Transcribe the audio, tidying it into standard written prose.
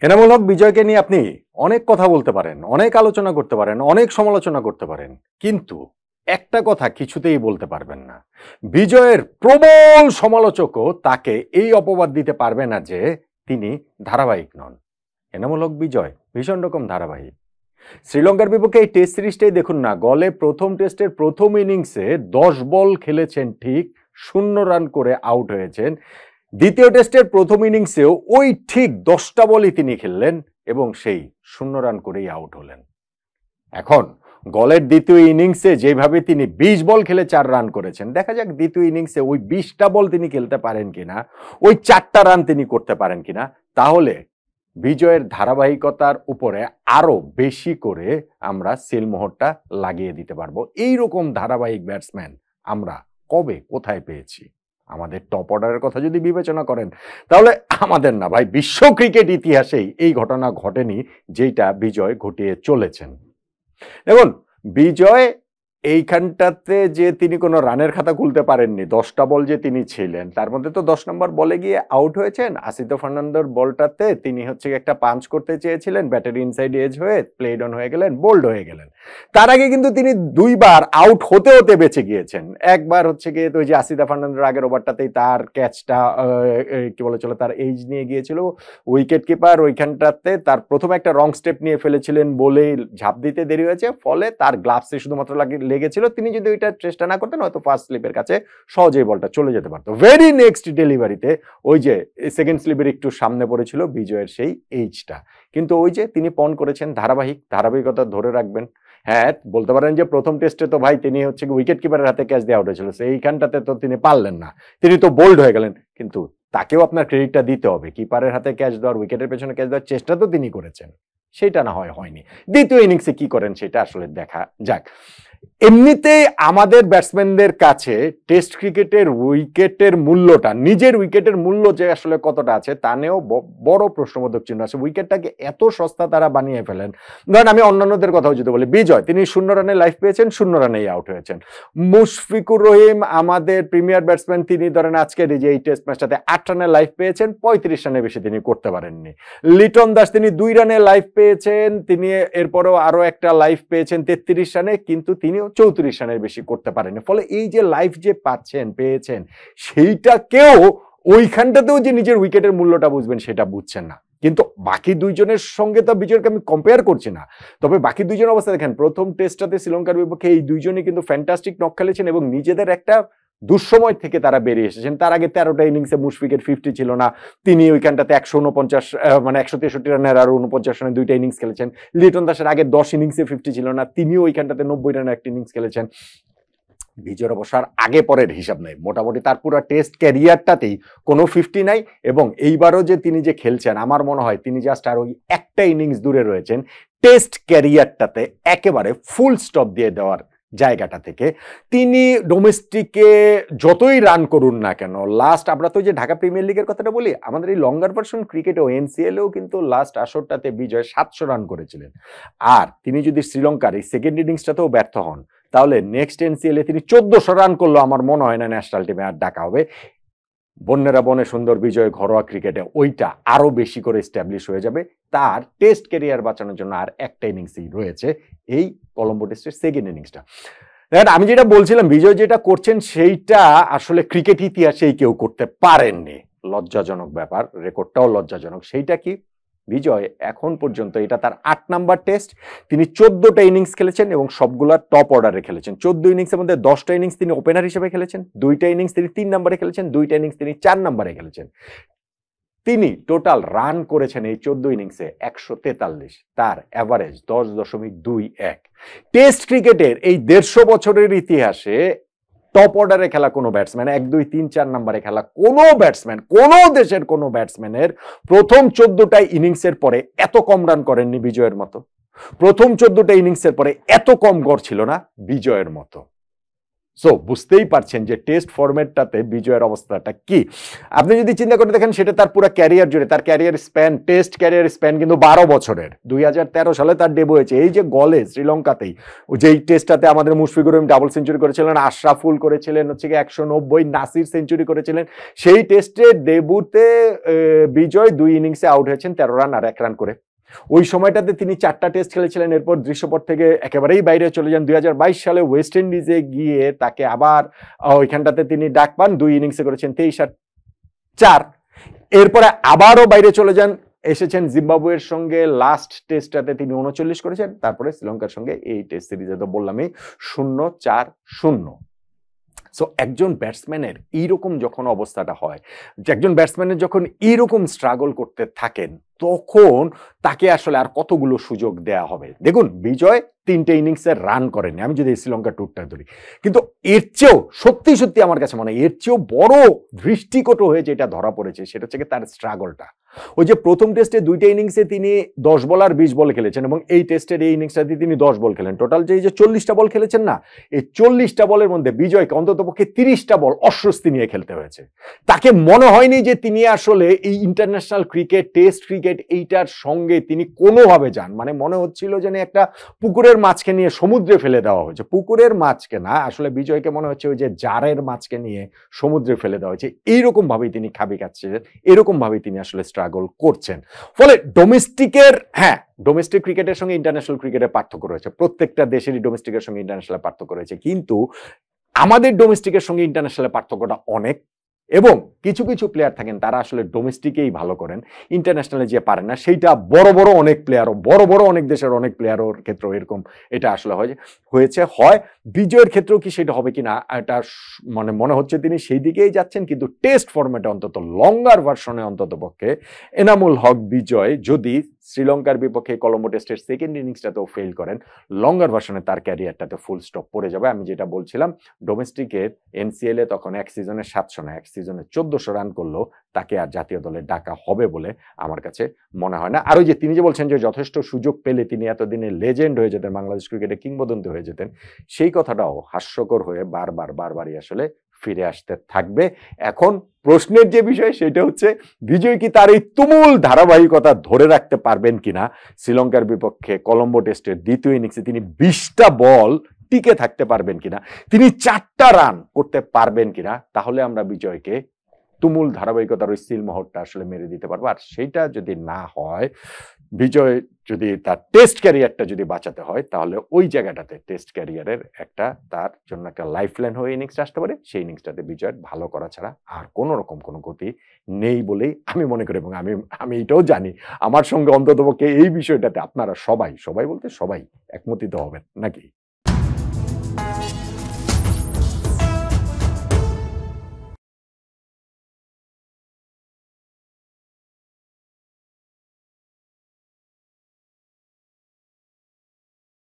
এনামূল হক বিজয়কে নিয়ে আপনি অনেক কথা বলতে পারেন, অনেক আলোচনা করতে পারেন, অনেক সমালোচনা করতে পারেন, কিন্তু একটা কথা কিছুতেই বলতে পারবেন না। বিজয়ের প্রবল সমালোচকও তাকে এই অপবাদ দিতে পারবে না যে তিনি ধারাবাহিক নন। এনামূল হক বিজয় ভীষণ রকম ধারাবাহিক। শ্রীলঙ্কার বিপক্ষে এই টেস্ট সিরিজটাই দেখুন না, গলে প্রথম টেস্টের প্রথম ইনিংসে 10 বল খেলেছেন ঠিক, 0 রান করে আউট হয়েছেন। দ্বিতীয় টেস্টের প্রথম ইনিংসেও ওই ঠিক 10টা বলই তিনি খেললেন এবং সেই 0 রান করেই আউট হলেন। এখন গলের দ্বিতীয় ইনিংসে যেভাবে তিনি 20 বল খেলে 4 রান করেছেন, দেখা যাক দ্বিতীয় ইনিংসে ওই 20টা বল তিনি খেলতে পারেন কিনা, ওই 4টা রান তিনি করতে পারেন কিনা, তাহলে বিজয়ের ধারাবাহিকতার উপরে আরো বেশি করে আমরা সিলমোহরটা লাগিয়ে দিতে পারবো। এইরকম ধারাবাহিক ব্যাটসম্যান আমরা কবে কোথায় পেয়েছি? আমাদের টপ অর্ডারের কথা যদি বিবেচনা করেন, তাহলে আমাদের না ভাই, বিশ্ব ক্রিকেট ইতিহাসেই এই ঘটনা ঘটেনি যেটা বিজয় ঘটিয়ে চলেছেন। দেখুন, বিজয় এইখানটাতে যে তিনি কোনো রানের খাতা খুলতে পারেননি, 10টা বল যে তিনি ছিলেন তার মধ্যে তো 10 নম্বর বলে গিয়ে আউট হয়েছেন। আসিতো ফার্নান্দোর বলটাতে তিনি হচ্ছে একটা পাঞ্চ করতে চেয়েছিলেন, ব্যাটের ইনসাইড এজ হয়ে প্লেড অন হয়ে গেলেন, বোল্ড হয়ে গেলেন। তার আগে কিন্তু তিনি 2বার আউট হতে হতে বেঁচে গিয়েছেন। একবার হচ্ছে গিয়ে তো ওই যে আসিতা ফার্নান্দোর আগের ওভারটাতেই তার ক্যাচটা কি বলে চলো তার এজ নিয়ে গিয়েছিল, উইকেট কিপার ওইখানটাতে তার প্রথমে একটা রং স্টেপ নিয়ে ফেলেছিলেন বলেই ঝাঁপ দিতে দেরি হয়েছে, ফলে তার গ্লাভসে শুধুমাত্র লেগেছিল। তিনি যদি ওইটা চেষ্টা না করতেন হয়তো ফার্স্ট স্লিপের কাছে সহজেই বলটা চলে যেতে পারতো। ভেরি নেক্সট ডেলিভারিতে ওই যে সেকেন্ড স্লিপের একটু সামনে পড়েছিল বিজয়ের সেই এইজটা, কিন্তু ওই যে তিনি পণ করেছেন ধারাবাহিকতা ধরে রাখবেন। হ্যাঁ, বলতে পারেন যে প্রথম টেস্টে তো ভাই তিনি হচ্ছে উইকেট কিপারের হাতে ক্যাচ দিয়ে আউট হয়েছিল, সেইখানটাতে তো তিনি পারলেন না, তিনি তো বোল্ড হয়ে গেলেন, কিন্তু তাকেও আপনার ক্রেডিটটা দিতে হবে। কিপারের হাতে ক্যাচ দেওয়ার, উইকেটের পেছনে ক্যাচ দেওয়ার চেষ্টা তো তিনি করেছেন, সেটা না হয়নি। দ্বিতীয় ইনিংসে কি করেন সেটা আসলে দেখা যাক। এমনিতে আমাদের ব্যাটসম্যানদের কাছে টেস্ট ক্রিকেটের উইকেটের মূল্যটা, নিজের উইকেটের মূল্য যে আসলে কতটা আছে তা নিয়েও বড় প্রশ্নবোধক চিহ্ন আছে। উইকেটটাকে এত সস্তা তারা বানিয়ে ফেলেন। ধরেন আমি অন্যান্যদের কথাও যদি বলি, বিজয় তিনি 0 রানে লাইফ পেয়েছেন, 0 রানেই আউট হয়েছেন। মুশফিকুর রহিম আমাদের প্রিমিয়ার ব্যাটসম্যান, তিনি ধরেন আজকের এই যে এই টেস্ট ম্যাচটাতে 8 রানে লাইফ পেয়েছেন, 35 রানের বেশি তিনি করতে পারেননি। লিটন দাস তিনি 2 রানে লাইফ পেয়েছেন, তিনি এরপরেও আরো একটা লাইফ পেয়েছেন 33 রানে, কিন্তু তিনিও 34 রানের বেশি করতে পারেনি। ফলে এই যে লাইফ যে পেয়েছেন সেইটাকেও ওইখানটাতেও যে নিজের উইকেটের মূল্যটা বুঝবেন সেটা বুঝছেন না। কিন্তু বাকি দুইজনের সঙ্গে তো বিজয়কে আমি কম্পেয়ার করছি না, তবে বাকি দুইজনের অবস্থা দেখেন। প্রথম টেস্টটাতে শ্রীলঙ্কার বিপক্ষে এই দুইজনই কিন্তু ফ্যান্টাস্টিক নক খেলেছেন এবং নিজেদের একটা দুঃসময় থেকে তারা বেরিয়ে এসেছেন। তার আগে 13টা ইনিংসে মুশফিকের 50 ছিল না, তিনি ওইখানটাতে 149 মানে 163 রানের আর 49 রানের 2টা ইনিংস খেলেছেন। লিটন দাসের আগে 10 ইনিংসে 50 ছিল না, তিনিও ওইখানটাতে 90 রানের একটা ইনিংস খেলেছেন। বিজয়ের অবসর আগে পরের হিসাব নেই, মোটামুটি তার পুরো টেস্ট ক্যারিয়ারটাতেই কোনো 50 নাই, এবং এইবারও যে তিনি যে খেলছেন আমার মনে হয় তিনি জাস্ট আর ওই একটা ইনিংস দূরে রয়েছেন টেস্ট ক্যারিয়ারটাতে একেবারে ফুল স্টপ দিয়ে দেওয়ার জায়গাটা থেকে। তিনি ডোমেস্টিকে যতই রান করুন না কেন, লাস্ট আমরা তো যে ঢাকা প্রিমিয়ার লিগের কথাটা বলি, আমাদের এই লঙ্গার ভার্সন ক্রিকেটে এনসিএলেও কিন্তু লাস্ট আসরটাতে বিজয় 700 রান করেছিলেন। আর তিনি যদি শ্রীলঙ্কার এই সেকেন্ড ইনিংসটাতেও ব্যর্থ হন, তাহলে নেক্সট এনসিএলে তিনি 1400 রান করলো আমার মনে হয় না ন্যাশনাল টিমে আর ডাকা হবে। বন্যেরা বনে সুন্দর বিজয় ঘরোয়া ক্রিকেটে ওইটা আরো বেশি করে এস্টাবলিশ হয়ে যাবে। তার টেস্ট ক্যারিয়ার বাঁচানোর জন্য আর একটা ইনিংসই রয়েছে, এই কলম্বো টেস্টের সেকেন্ড ইনিংসটা। দেখেন, আমি যেটা বলছিলাম বিজয় যেটা করছেন সেইটা আসলে ক্রিকেট ইতিহাসেই কেউ করতে পারেননি। লজ্জাজনক ব্যাপার, রেকর্ডটাও লজ্জাজনক। সেইটা কি, বিজয় এখন পর্যন্ত এটা তার 8 নাম্বার টেস্ট, তিনি 14টা ইনিংস খেলেছেন এবং সবগুলা টপ অর্ডারে খেলেছেন। 14 ইনিংসের মধ্যে 10টা ইনিংস তিনি ওপেনার হিসেবে খেলেছেন, 2টা ইনিংস তিনি 3 নম্বরে খেলেছেন, 2টা ইনিংস তিনি 4 নম্বরে খেলেছেন। তিনি টোটাল রান করেছেন এই 14 ইনিংসে 143, তার অ্যাভারেজ 10.21। টেস্ট ক্রিকেটের এই 150 বছরের ইতিহাসে টপ অর্ডারে খেলা কোনো ব্যাটসম্যান, 1, 2, 3, 4 নম্বরে খেলা কোনো ব্যাটসম্যান, কোনো দেশের কোনো ব্যাটসম্যানের প্রথম 14টা ইনিংসের পরে এত কম রান করেননি বিজয়ের মতো। প্রথম 14টা ইনিংসের পরে এত কম গড় ছিল না বিজয়ের মতো। সো বুঝতেই পারছেন যে টেস্ট ফরম্যাটটাতে বিজয়ের অবস্থাটা কি। আপনি যদি চিন্তা করে দেখেন সেটা তার পুরো ক্যারিয়ার জুড়ে, তার career span, test career span কিন্তু 12 বছরের। 2013 সালে তার ডেবু হয়েছে এই যে গলে শ্রীলঙ্কাতেই, যেই টেস্টটাতে আমাদের মুশফিকুর রহিম ডাবল সেঞ্চুরি করেছিলেন, আশরাফুল করেছিলেন হচ্ছে কি 190, নাসির সেঞ্চুরি করেছিলেন। সেই টেস্টে ডেবুতে বিজয় 2 ইনিংসে আউট হয়েছেন 13 রান আর 1 রান করে। ওই সময়টাতে তিনি 4টা টেস্ট খেলেছিলেন, এরপর দৃশ্যপট থেকে একেবারেই বাইরে চলে যান। 2022 সালে ওয়েস্ট ইন্ডিজে গিয়ে তাকে আবার ওইখানটাতে তিনি ডাক পান, 2 ইনিংসে করেছেন 23 আর 4। এরপরে আবারও বাইরে চলে যান, এসেছেন জিম্বাবুয়ের সঙ্গে লাস্ট টেস্টটাতে তিনি 39 করেছেন, তারপরে শ্রীলঙ্কার সঙ্গে এই টেস্ট সিরিজে তো বললামই 0-4-0। সো একজন ব্যাটসম্যানের এইরকম যখন অবস্থাটা হয়, যে একজন ব্যাটসম্যানের যখন এইরকম স্ট্রাগল করতে থাকেন, তখন তাকে আসলে আর কতগুলো সুযোগ দেয়া হবে। দেখুন বিজয় 3টে ইনিংসে রান করেনি, আমি যদি শ্রীলঙ্কা ট্যুরটা ধরি, কিন্তু এর চেয়েও সত্যি সত্যি আমার কাছে মনে হয় এর চেয়েও বড় দৃষ্টিকটু হয়ে যেটা ধরা পড়েছে সেটা হচ্ছে তার স্ট্রাগলটা। ওই যে প্রথম টেস্টে 2টে ইনিংসে তিনি 10 বল আর 20 বল খেলেছেন, এবং এই টেস্টের এই ইনিংসটাতে তিনি 10 বল খেলেন। টোটাল যে 40টা বল খেলেছেন না, এই 40টা বলের মধ্যে বিজয়কে অন্ততপক্ষে 30টা বল অস্বস্তি নিয়ে খেলতে হয়েছে। তাকে মনে হয়নি যে তিনি আসলে এই ইন্টারন্যাশনাল ক্রিকেট, টেস্ট ক্রিকেট এইটার সঙ্গে তিনি কোনোভাবে যান। মানে মনে হচ্ছিল যেন একটা পুকুরের মাছকে নিয়ে সমুদ্রে ফেলে দেওয়া হয়েছে। পুকুরের মাছকে না, আসলে বিজয়কে মনে হচ্ছে ওই যে জারের মাছকে নিয়ে সমুদ্রে ফেলে দেওয়া হয়েছে। এইরকম ভাবেই তিনি খাবি খাচ্ছেন, এরকম ভাবেই তিনি আসলে স্ট্রাগল করছেন। ফলে ডোমেস্টিকের, হ্যাঁ ডোমেস্টিক ক্রিকেটের সঙ্গে ইন্টারন্যাশনাল ক্রিকেটের পার্থক্য রয়েছে, প্রত্যেকটা দেশেরই ডোমেস্টিকের সঙ্গে ইন্টারন্যাশনাল পার্থক্য রয়েছে, কিন্তু আমাদের ডোমেস্টিকের সঙ্গে ইন্টারন্যাশনাল পার্থক্যটা অনেক। এবং কিছু কিছু প্লেয়ার থাকেন তারা আসলে ডোমেস্টিকেই ভালো করেন, ইন্টারন্যাশনালে যে পারেন না, সেইটা বড় বড় অনেক প্লেয়ারও, বড় বড় অনেক দেশের অনেক প্লেয়ারের ক্ষেত্রেও এরকম এটা আসলে হয়েছে। হয় বিজয়ের ক্ষেত্রেও কি সেটা হবে কিনা, এটা মানে মনে হচ্ছে তিনি সেই দিকেই যাচ্ছেন, কিন্তু টেস্ট ফরম্যাটে অন্তত লঙ্গার ভার্সনে অন্তত পক্ষে এনামুল হক বিজয় যদি শ্রীলঙ্কার বিপক্ষে কলম্বো টেস্টের সেকেন্ড ইনিংসটাতেও ফেল করেন, লঙ্গার ভার্সনে তার ক্যারিয়ারটাতে ফুল স্টপ পড়ে যাবে। আমি যেটা বলছিলাম, ডোমেস্টিকের এনসিএল এ তখন এক সিজনে 700 না, এক সিজনে 1400 রান করলেও তাকে আর জাতীয় দলে ডাকা হবে বলে আমার কাছে মনে হয় না। আর ওই যে তিনি যে বলছেন যে যথেষ্ট সুযোগ পেলে তিনি এতদিনে লেজেন্ড হয়ে যেতেন, বাংলাদেশ ক্রিকেটে কিংবদন্তি হয়ে যেতেন, সেই কথাটাও হাস্যকর হয়ে বারবারই আসলে ফিরে আসতে থাকবে। এখন প্রশ্নের যে বিষয় সেটা হচ্ছে বিজয় কি তার এই তুমুল ধারাবাহিকতা ধরে রাখতে পারবেন কিনা, শ্রীলঙ্কার বিপক্ষে কলম্বো টেস্টের দ্বিতীয় ইনিংসে তিনি 20টা বল টিকে থাকতে পারবেন কিনা, তিনি 4টা রান করতে পারবেন কিনা, তাহলে আমরা বিজয়কে তুমুল ধারাবাহিকতার ওই সিলমোহরটা আসলে মেরে দিতে পারবো। আর সেইটা যদি না হয়, বিজয় যদি তার টেস্ট ক্যারিয়ারটা যদি বাঁচাতে হয়, তাহলে ওই জায়গাটাতে টেস্ট ক্যারিয়ারের একটা তার জন্য একটা লাইফলাইন হয়ে ইনিংসটা আসতে পারে। সেই ইনিংসটাতে বিজয়ের ভালো করা ছাড়া আর কোনো রকম কোনো গতি নেই বলেই আমি মনে করি। এবং আমি এটাও জানি আমার সঙ্গে অন্ততপক্ষে এই বিষয়টাতে আপনারা সবাই বলতে সবাই একমতিত হবেন নাকি?